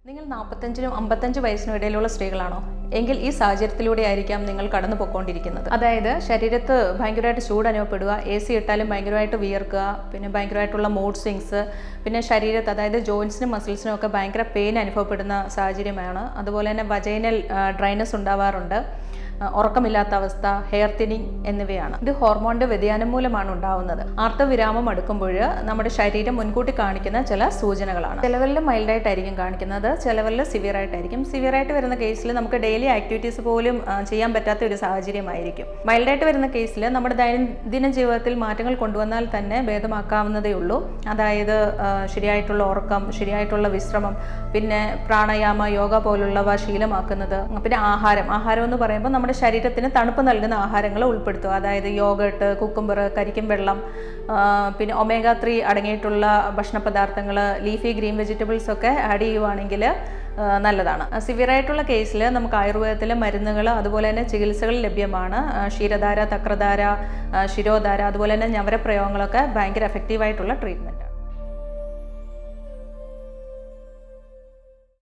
നിങ്ങൾ 45നും 55 വയസ്സിനും ഇടയിലുള്ള സ്ത്രീകളാണോ? എങ്കിൽ ഈ സാഹചര്യത്തിലൂടെ ആയിരിക്കാം നിങ്ങൾ കടന്നു പോയിക്കൊണ്ടിരിക്കുന്നത്. അതായത് ശരീരത്ത് ഭയങ്കരമായിട്ട് ചൂട് അനുഭവപ്പെടുക, AC ഇട്ടാലും ഭയങ്കരമായിട്ട് വിയർക്കുക, പിന്നെ ഭയങ്കരമായിട്ടുള്ള മൂഡ് സ്വിങ്സ്, പിന്നെ ശരീരത്ത് അതായത് ജോയിൻസിനും മസിൽസിനും ഒക്കെ ഭയങ്കര പെയിൻ അനുഭവപ്പെടുന്ന സാഹചര്യമാണ്. അതുപോലെ തന്നെ വജൈനൽ ഡ്രൈനസ് ഉണ്ടാവാറുണ്ട്, ഉറക്കമില്ലാത്ത അവസ്ഥ, ഹെയർ തിന്നിങ് എന്നിവയാണ്. ഇത് ഹോർമോണിന്റെ വ്യതിയാനം മൂലമാണ് ഉണ്ടാവുന്നത്. ആർത്തവിരാമം അടുക്കുമ്പോൾ നമ്മുടെ ശരീരം മുൻകൂട്ടി കാണിക്കുന്ന ചില സൂചനകളാണ്. ചിലവരിൽ മൈൽഡായിട്ടായിരിക്കും കാണിക്കുന്നത്, ചിലവരിൽ സിവിയർ ആയിട്ടായിരിക്കും. സിവിയർ ആയിട്ട് വരുന്ന കേസിൽ നമുക്ക് ഡെയിലി ആക്ടിവിറ്റീസ് പോലും ചെയ്യാൻ പറ്റാത്ത ഒരു സാഹചര്യമായിരിക്കും. മൈൽഡായിട്ട് വരുന്ന കേസിൽ നമ്മുടെ ദൈനംദിന ജീവിതത്തിൽ മാറ്റങ്ങൾ കൊണ്ടുവന്നാൽ തന്നെ ഭേദമാക്കാവുന്നതേ ഉള്ളൂ. അതായത് ശരിയായിട്ടുള്ള ഉറക്കം, ശരിയായിട്ടുള്ള വിശ്രമം, പിന്നെ പ്രാണായാമ, യോഗ പോലുള്ളവ ശീലമാക്കുന്നത്, പിന്നെ ആഹാരം എന്ന് പറയുമ്പോൾ നമ്മുടെ ശരീരത്തിന് തണുപ്പ് നൽകുന്ന ആഹാരങ്ങൾ ഉൾപ്പെടുത്തുക. അതായത് യോഗട്ട്, കുക്കുംബർ, കരിക്കും വെള്ളം, പിന്നെ ഒമേഗ 3 അടങ്ങിയിട്ടുള്ള ഭക്ഷണ പദാർത്ഥങ്ങൾ, ലീഫി ഗ്രീൻ വെജിറ്റബിൾസ് ഒക്കെ ആഡ് ചെയ്യുവാണെങ്കിൽ നല്ലതാണ്. സിവിയറായിട്ടുള്ള കേസിൽ നമുക്ക് ആയുർവേദത്തിലെ മരുന്നുകൾ അതുപോലെ തന്നെ ചികിത്സകൾ ലഭ്യമാണ്. ക്ഷീരധാര, തക്രധാര, ശിരോധാര, അതുപോലെ തന്നെ ഞവരപ്രയോഗങ്ങളൊക്കെ ഭയങ്കര എഫക്റ്റീവായിട്ടുള്ള ട്രീറ്റ്മെൻറ്റ്.